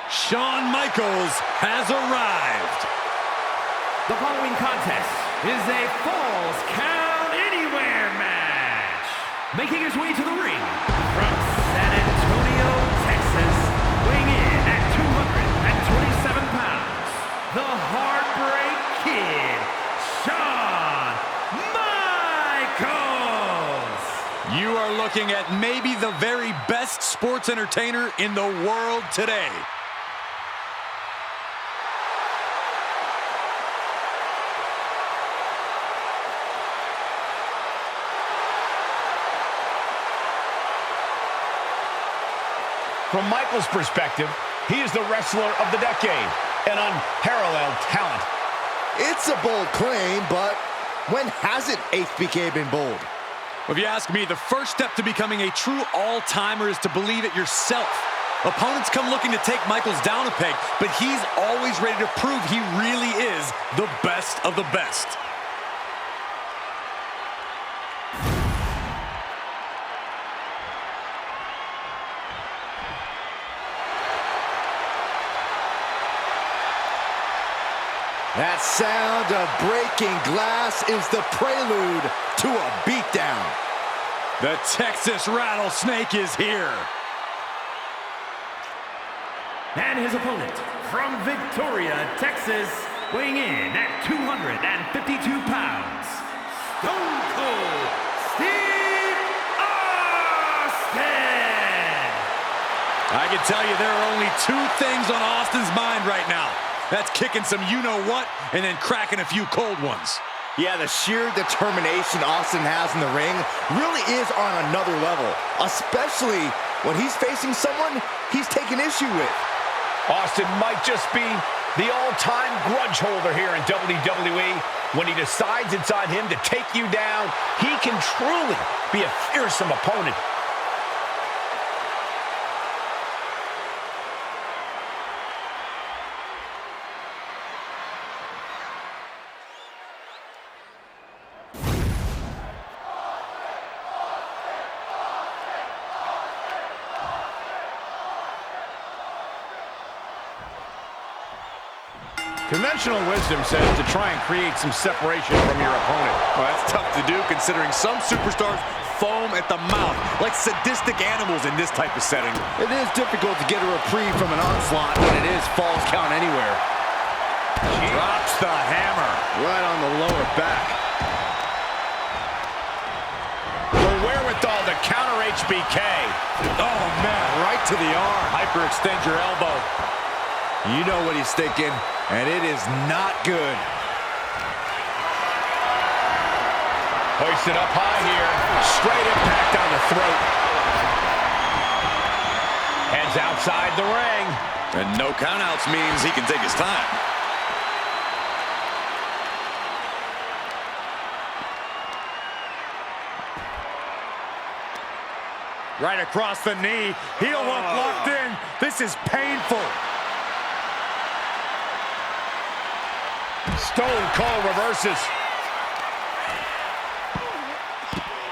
Shawn Michaels has arrived. The following contest is a Falls Count Anywhere match. Making his way to the ring from San Antonio, Texas, weighing in at 227 pounds, the Heartbreak Kid, Shawn Michaels. You are looking at maybe the very best sports entertainer in the world today. From Michaels' perspective, he is the wrestler of the decade, an unparalleled talent. It's a bold claim, but when hasn't HBK been bold? If you ask me, the first step to becoming a true all-timer is to believe it yourself. Opponents come looking to take Michaels down a peg, but he's always ready to prove he really is the best of the best. That sound of breaking glass is the prelude to a beatdown. The Texas Rattlesnake is here. And his opponent from Victoria, Texas, weighing in at 252 pounds, Stone Cold Steve Austin. I can tell you there are only two things on Austin's mind right now. That's kicking some you-know-what and then cracking a few cold ones. Yeah, the sheer determination Austin has in the ring really is on another level, especially when he's facing someone he's taking issue with. Austin might just be the all-time grudge holder here in WWE. When he decides it's on him to take you down, he can truly be a fearsome opponent. Conventional wisdom says to try and create some separation from your opponent. Well, that's tough to do considering some superstars foam at the mouth like sadistic animals in this type of setting. It is difficult to get a reprieve from an onslaught when it is Falls Count Anywhere. Drops the hammer. Right on the lower back. The wherewithal to counter HBK. Oh, man, right to the arm. Hyperextend your elbow. You know what he's thinking, and it is not good. Hoisted up high here. Straight impact on the throat. Heads outside the ring. And no countouts means he can take his time. Right across the knee. Heel hook locked in. This is painful. Stone Cold reverses.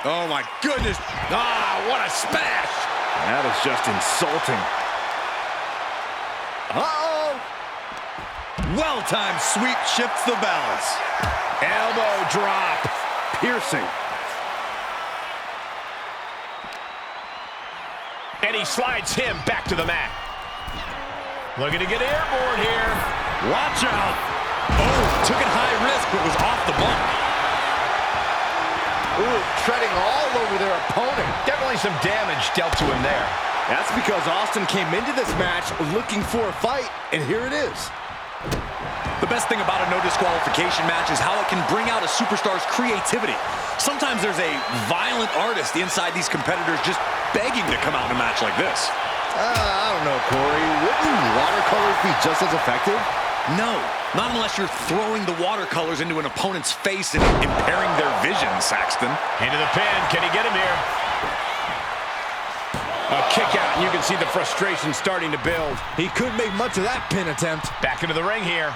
Oh, my goodness. Ah, what a smash. That is just insulting. Uh-oh. Well-timed sweep shifts the balance. Elbow drop. Piercing. And he slides him back to the mat. Looking to get airborne here. Watch out. Oh, took it high risk, but was off the mark. Ooh, treading all over their opponent. Definitely some damage dealt to him there. That's because Austin came into this match looking for a fight, and here it is. The best thing about a no disqualification match is how it can bring out a superstar's creativity. Sometimes there's a violent artist inside these competitors just begging to come out in a match like this. I don't know, Corey. Wouldn't watercolors be just as effective? No, not unless you're throwing the watercolors into an opponent's face and impairing their vision, Saxton. Into the pin. Can he get him here? A kick out, and you can see the frustration starting to build. He couldn't make much of that pin attempt. Back into the ring here.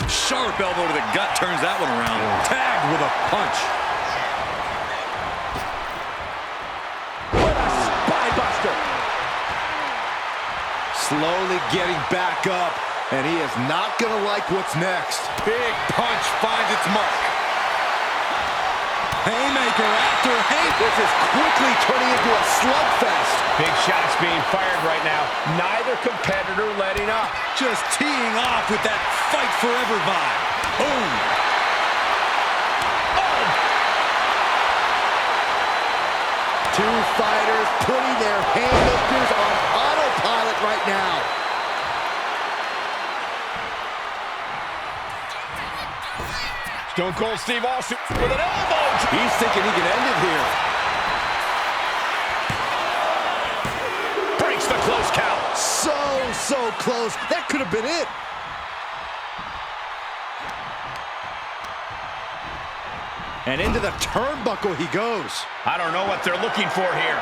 Sharp elbow to the gut turns that one around. Tagged with a punch. slowly getting back up, and he is not going to like what's next. Big punch finds its mark. Haymaker after haymaker. This is quickly turning into a slugfest. Big shots being fired right now. Neither competitor letting up. Just teeing off with that fight forever vibe. Boom. Two fighters putting their haymakers on autopilot right now. Stone Cold Steve Austin with an elbow. He's thinking he can end it here. Breaks the close count. So close. That could have been it. And into the turnbuckle he goes. I don't know what they're looking for here.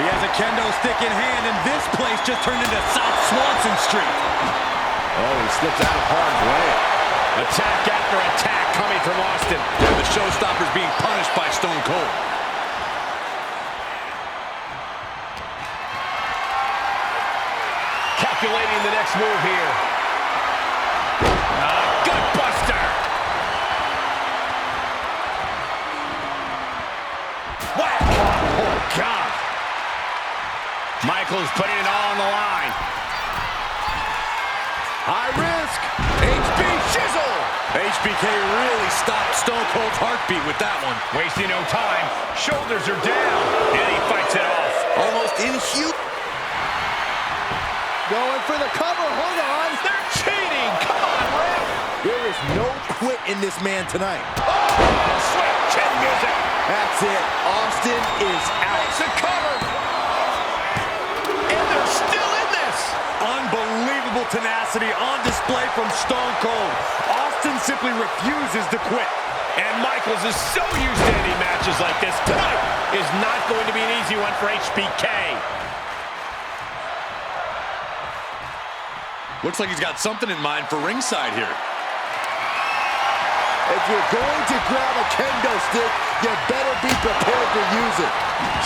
He has a kendo stick in hand, and this place just turned into South Swanson Street. Oh, he slips out of harm's way. Attack after attack coming from Austin. Yeah, the showstopper's being punished by Stone Cold. Calculating the next move here. Gut buster. Whack! Oh, God. Michaels putting it all on the line. High risk. HB Shizzle. HBK really stopped Stone Cold's heartbeat with that one. Wasting no time. Shoulders are down. And he fights it off. Almost inhuman. Going for the cover. Hold on. They're cheating. Come on, ref. There is no quit in this man tonight. Oh, sweet chin music. That's it. Austin is out. Makes a cover. And they're still in this. Unbelievable tenacity on display from Stone Cold. Austin simply refuses to quit. And Michaels is so used to ending matches like this. Tonight is not going to be an easy one for HBK. Looks like he's got something in mind for ringside here. If you're going to grab a kendo stick, you better be prepared to use it.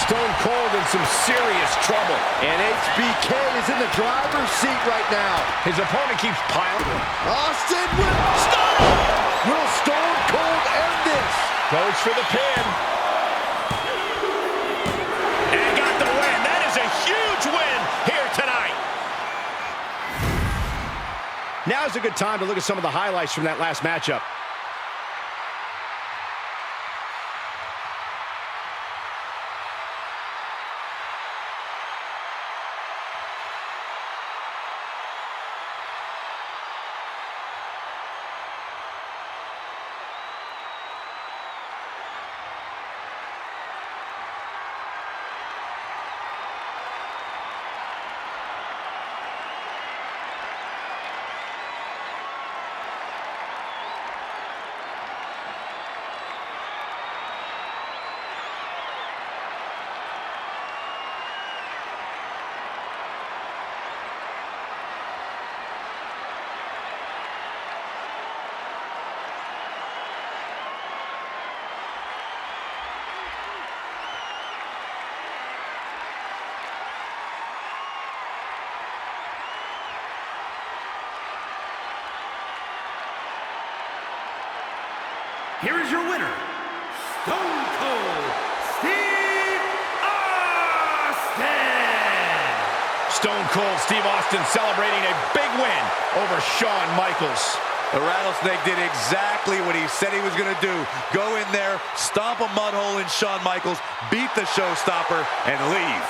Stone Cold in some serious trouble. And HBK is in the driver's seat right now. His opponent keeps piling. Austin will stop. Will Stone Cold end this? Goes for the pin. And got the win. That is a huge win here tonight. Now's a good time to look at some of the highlights from that last matchup. Here is your winner, Stone Cold Steve Austin. Stone Cold Steve Austin celebrating a big win over Shawn Michaels. The Rattlesnake did exactly what he said he was going to do. Go in there, stomp a mud hole in Shawn Michaels, beat the showstopper, and leave.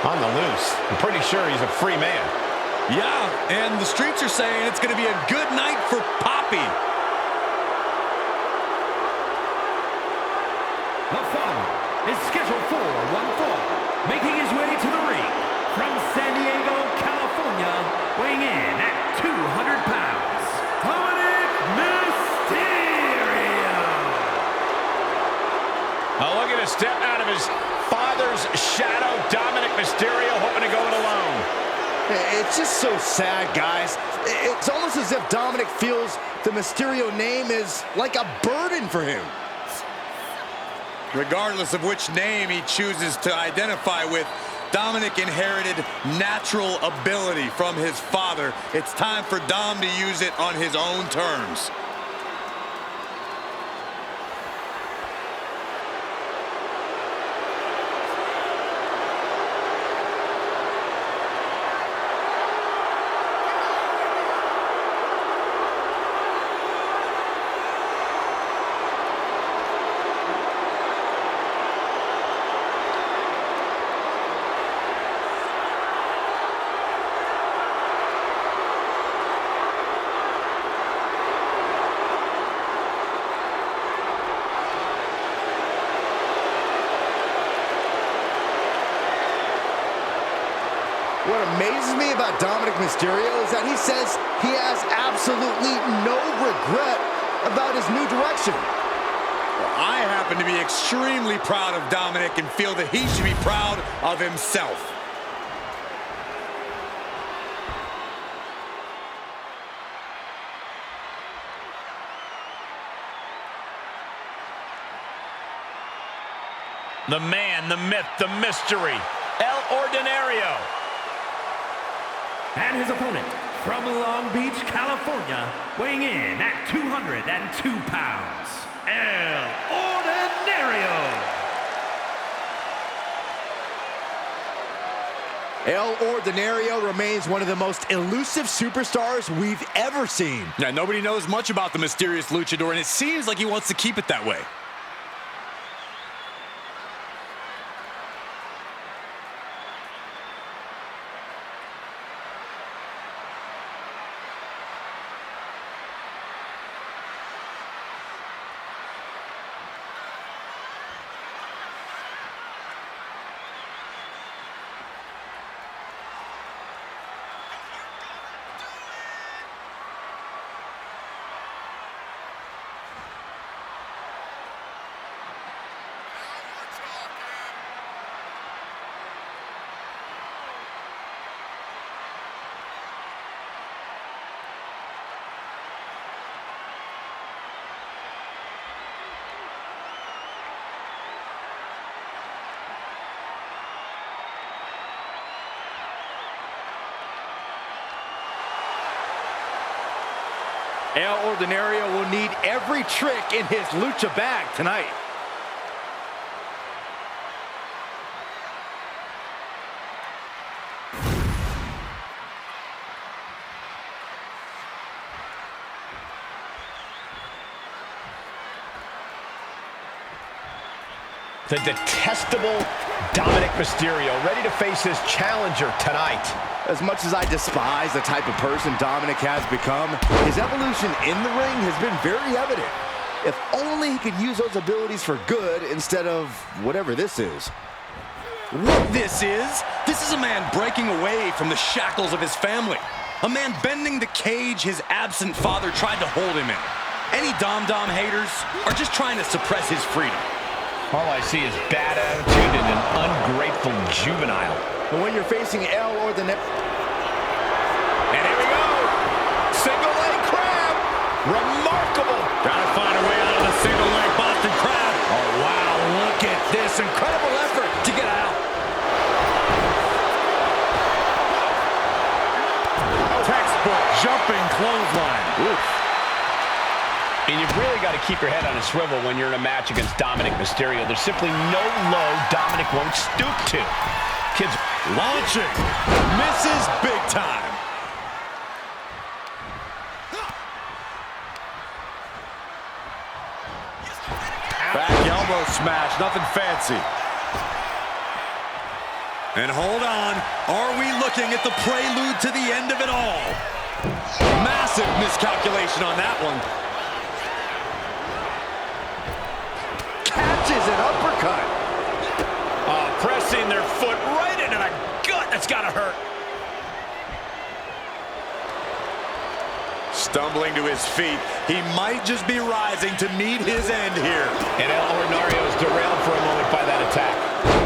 On the loose. I'm pretty sure he's a free man. Yeah, and the streets are saying it's going to be a good night for Poppy. The following is scheduled for one fall, making his way to the ring from San Diego, California, weighing in at 200 pounds, Dominic Mysterio. Oh, look at a step out of his father's shadow. Dominic Mysterio hoping to go it alone. It's just so sad, guys. It's almost as if Dominic feels the Mysterio name is like a burden for him. Regardless of which name he chooses to identify with, Dominic inherited natural ability from his father. It's time for Dom to use it on his own terms. What amazes me about Dominic Mysterio is that he says he has absolutely no regret about his new direction. Well, I happen to be extremely proud of Dominic and feel that he should be proud of himself. The man, the myth, the mystery, El Ordinario. And his opponent from Long Beach, California, weighing in at 202 pounds, El Ordinario. El Ordinario remains one of the most elusive superstars we've ever seen. Yeah, nobody knows much about the mysterious luchador, and it seems like he wants to keep it that way. El Ordinario will need every trick in his lucha bag tonight. The detestable Dominic Mysterio, ready to face his challenger tonight. As much as I despise the type of person Dominic has become, his evolution in the ring has been very evident. If only he could use those abilities for good instead of whatever this is. What this is a man breaking away from the shackles of his family. A man bending the cage his absent father tried to hold him in. Any Dom haters are just trying to suppress his freedom. All I see is bad attitude and an ungrateful juvenile. And when you're facing El Ordinario... And here we go! Single leg crab! Remarkable! Gotta find a way out of the single leg Boston crab. Oh, wow, look at this incredible effort to get out. Textbook jumping clothesline. Oof. And you've really got to keep your head on a swivel when you're in a match against Dominic Mysterio. There's simply no low Dominic won't stoop to. Kids launching. Misses big time. Back elbow smash. Nothing fancy. And hold on, are we looking at the prelude to the end of it all? Massive miscalculation on that one. Catches an uppercut. Pressing their foot right into the gut. That's gotta hurt. Stumbling to his feet, he might just be rising to meet his end here. And El Ordinario is derailed for a moment by that attack.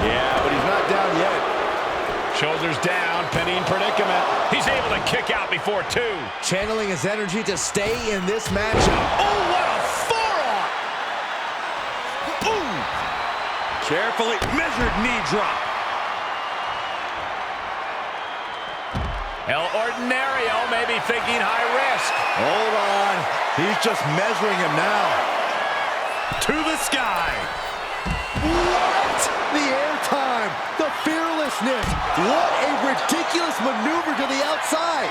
Yeah, but he's not down yet. Shoulders down, pinning predicament. He's able to kick out before two. Channeling his energy to stay in this matchup. Oh, what a forearm! Boom! Carefully measured knee drop. El Ordinario may be thinking high risk. Hold on. He's just measuring him now. To the sky. What? The airtime. The fearlessness. What a ridiculous maneuver to the outside.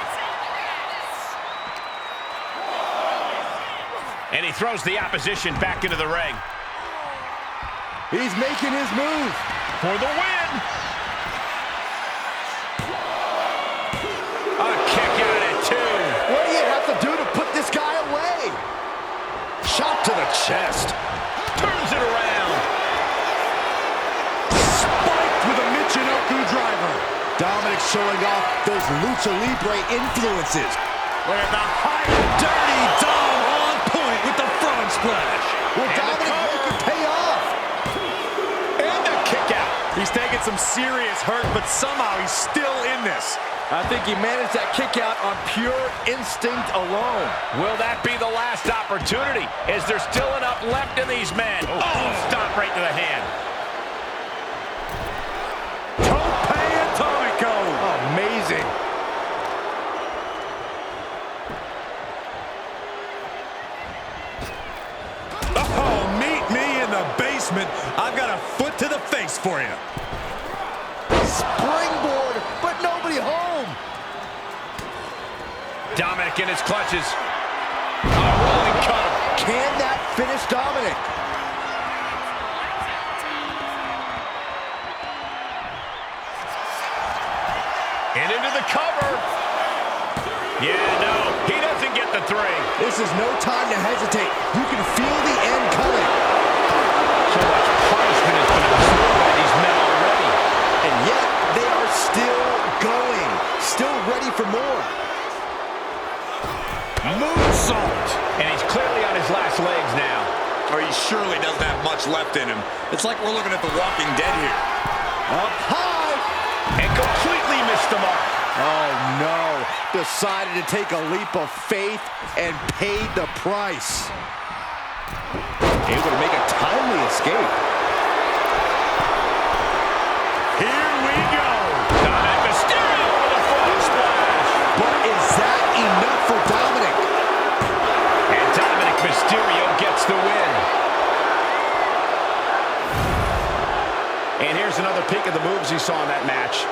And he throws the opposition back into the ring. He's making his move. For the win. A kick out at two. What do you have to do to put this guy away? Shot to the chest. Turns it around. Spiked with a Michinoku driver. Dominic showing off those Lucha Libre influences. Look at the high dirty Dom on point with the frog splash. Will And Dominic make it pay off? And a kick out. He's taking some serious hurt, but somehow he's still in this. I think he managed that kick out on pure instinct alone. Will that be the last opportunity? Is there still enough left in these men? Oh, stop right to the hand. Tope Atomico. Amazing. Oh, meet me in the basement. I've got a foot to the face for you. Springboard, but nobody home. Dominic in his clutches. A rolling cutter. Can that finish Dominic? And into the cover. Yeah, no, he doesn't get the three. This is no time to hesitate. You can feel the end coming. So much punishment has been absorbed by these men already. And yet, they are still going. Still ready for more. Moonsault. And he's clearly on his last legs now. Or he surely doesn't have much left in him. It's like we're looking at The Walking Dead here. Up high. And completely missed the mark. Oh, no. Decided to take a leap of faith and paid the price. Able to make a timely escape. Here we go. Dominic Mysterio with a frog splash. But is that enough for Dominic? And Dominic Mysterio gets the win. And here's another peek of the moves he saw in that match.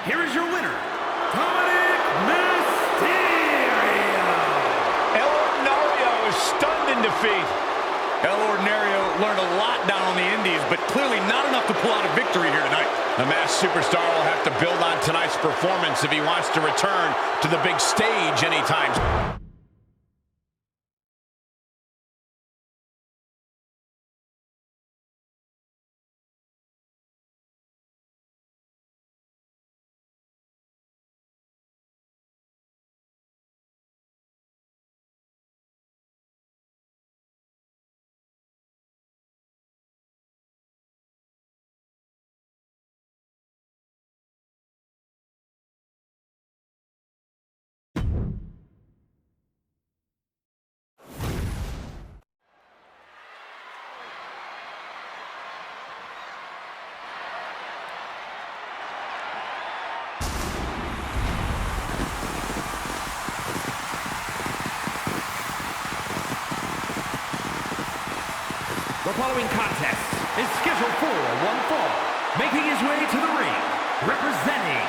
Here is your winner, Dominic Mysterio. El Ordinario is stunned in defeat. El Ordinario learned a lot down on the Indies, but clearly not enough to pull out a victory here tonight. The masked superstar will have to build on tonight's performance if he wants to return to the big stage anytime. following contest is scheduled for one fall. Making his way to the ring, representing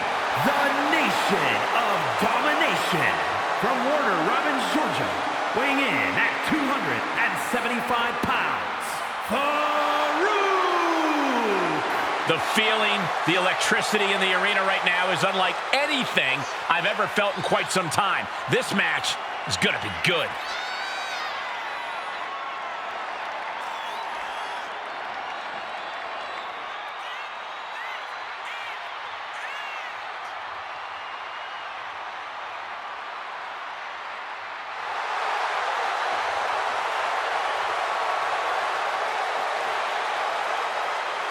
the Nation of Domination, from Warner Robins, Georgia, weighing in at 275 pounds, Farouk! The feeling, the electricity in the arena right now is unlike anything I've ever felt in quite some time. This match is going to be good.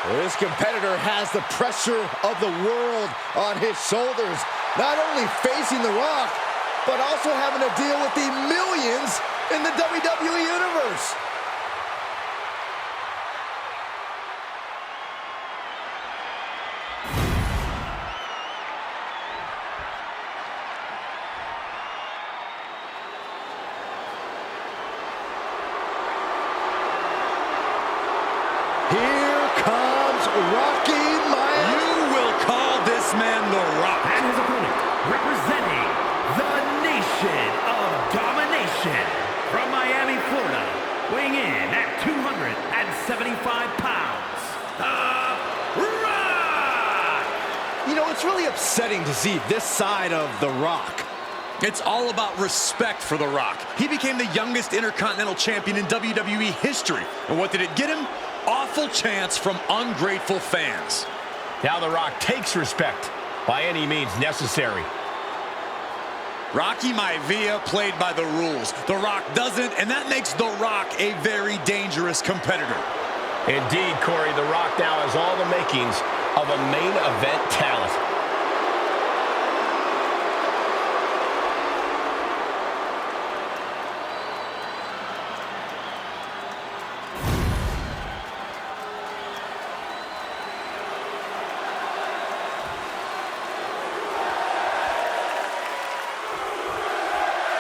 This competitor has the pressure of the world on his shoulders, not only facing The Rock, but also having to deal with the millions in the WWE Universe. Rocky Miami. You will call this man The Rock. And his opponent, representing the Nation of Domination, from Miami, Florida, weighing in at 275 pounds, The Rock! You know, it's really upsetting to see this side of The Rock. It's all about respect for The Rock. He became the youngest Intercontinental Champion in WWE history. And what did it get him? Awful chants from ungrateful fans. Now The Rock takes respect by any means necessary. Rocky Maivia played by the rules. The Rock doesn't, and that makes The Rock a very dangerous competitor. Indeed, Corey, The Rock now has all the makings of a main event talent.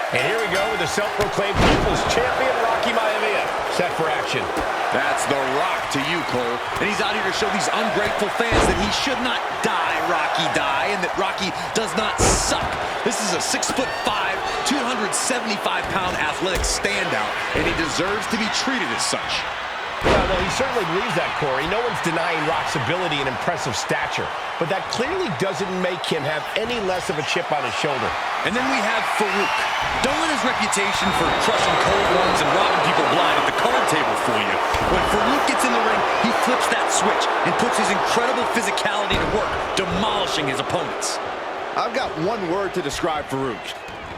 And here we go with the self-proclaimed People's Champion, Rocky Maivia, set for action. That's The Rock to you, Cole. And he's out here to show these ungrateful fans that he should not die, Rocky, die, and that Rocky does not suck. This is a 6'5", 275-pound athletic standout, and he deserves to be treated as such. Well, he certainly believes that, Corey. No one's denying Rock's ability and impressive stature, but that clearly doesn't make him have any less of a chip on his shoulder. And then we have Farouk. Don't let his reputation for crushing cold ones and robbing people blind at the card table fool you. When Farouk gets in the ring, he flips that switch and puts his incredible physicality to work, demolishing his opponents. I've got one word to describe Farouk: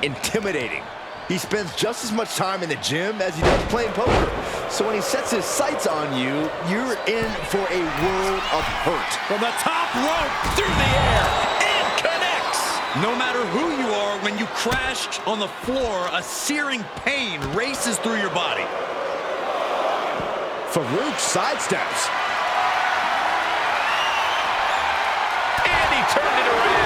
intimidating. He spends just as much time in the gym as he does playing poker. So when he sets his sights on you, you're in for a world of hurt. From the top rope, through the air, and connects! No matter who you are, when you crash on the floor, a searing pain races through your body. Farouk sidesteps. And he turned it around.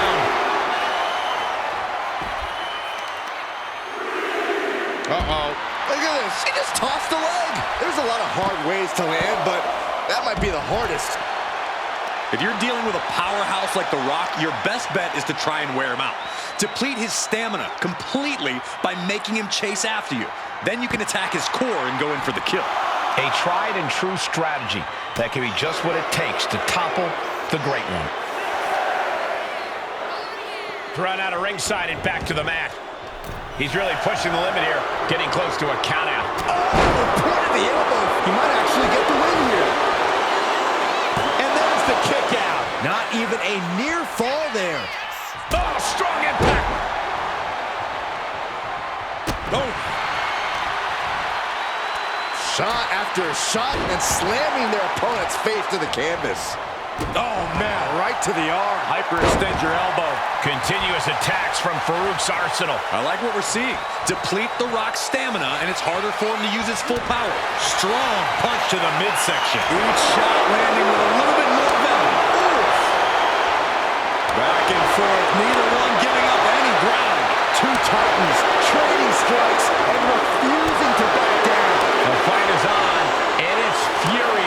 Uh-oh. Look at this. He just tossed the leg. There's a lot of hard ways to land, but that might be the hardest. If you're dealing with a powerhouse like The Rock, your best bet is to try and wear him out. Deplete his stamina completely by making him chase after you. Then you can attack his core and go in for the kill. A tried and true strategy that can be just what it takes to topple the great one. Thrown out of ringside and back to the mat. He's really pushing the limit here, getting close to a countout. Oh, point of the elbow. He might actually get the win here. And there's the kick out. Not even a near fall there. Oh, strong impact. Oh. Shot after shot and slamming their opponent's face to the canvas. Oh, man, right to the arm. Hyperextend your elbow. Continuous attacks from Farouk's arsenal. I like what we're seeing. Deplete The Rock's stamina, and it's harder for him to use his full power. Strong punch to the midsection. Each shot landing with a little bit more venom. Oof. Back and forth, neither one giving up any ground. Two Titans trading strikes and refusing to back down. The fight is on, and it's furious.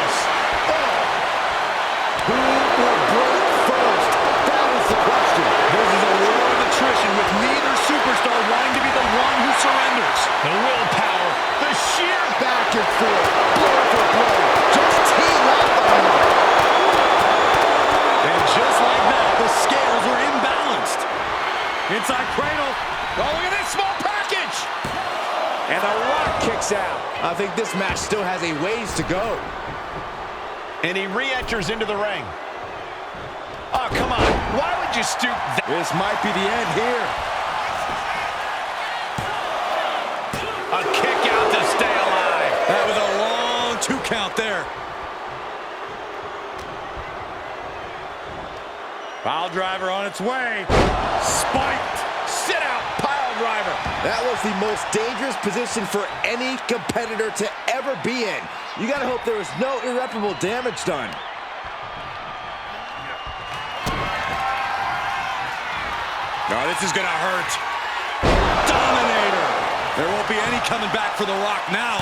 Inside cradle. Oh, look at this small package. And The Rock kicks out. I think this match still has a ways to go. And he re-enters into the ring. Oh, come on. Why would you stoop that? This might be the end here. A kick out to stay alive. That was a long 2 count there. Pile driver on its way. Spiked. Sit out pile driver. That was the most dangerous position for any competitor to ever be in. You gotta hope there was no irreparable damage done. Oh, this is gonna hurt. Dominator. There won't be any coming back for The Rock now.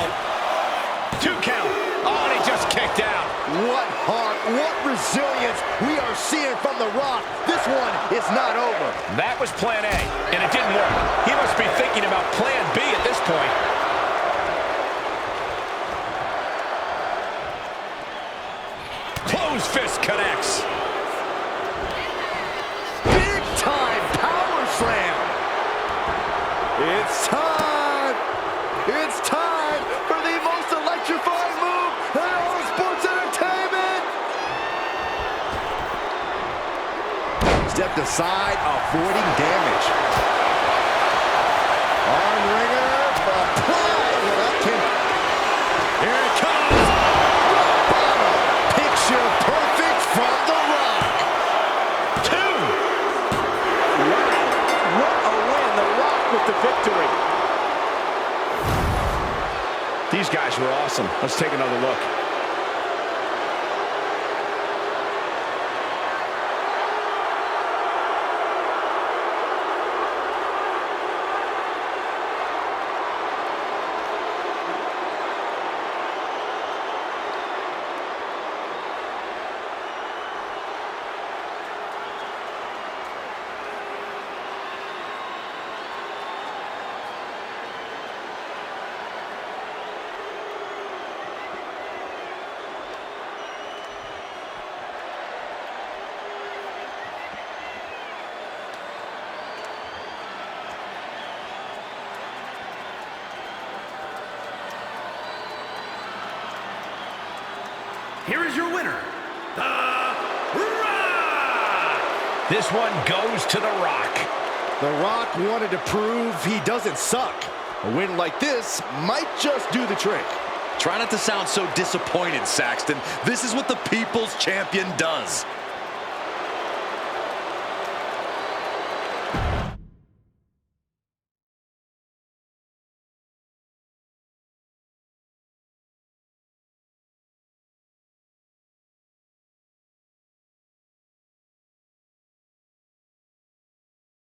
2 count. Oh, and he just kicked out. What heart, what resilience we are seeing from The Rock. This one is not over. That was plan A, and it didn't work. He must be thinking about plan B at this point. Closed fist connects. Big time power slam. It's time. It's time for the most electrifying move in all sports entertainment. Stepped aside, avoiding damage. Arm ringer applied. Well, that came. Here it comes. Picture perfect from The Rock. 2. Wow, what a win. The Rock with the victory. These guys were awesome. Let's take another look. Here is your winner, The Rock! This one goes to The Rock. The Rock wanted to prove he doesn't suck. A win like this might just do the trick. Try not to sound so disappointed, Saxton. This is what the People's Champion does.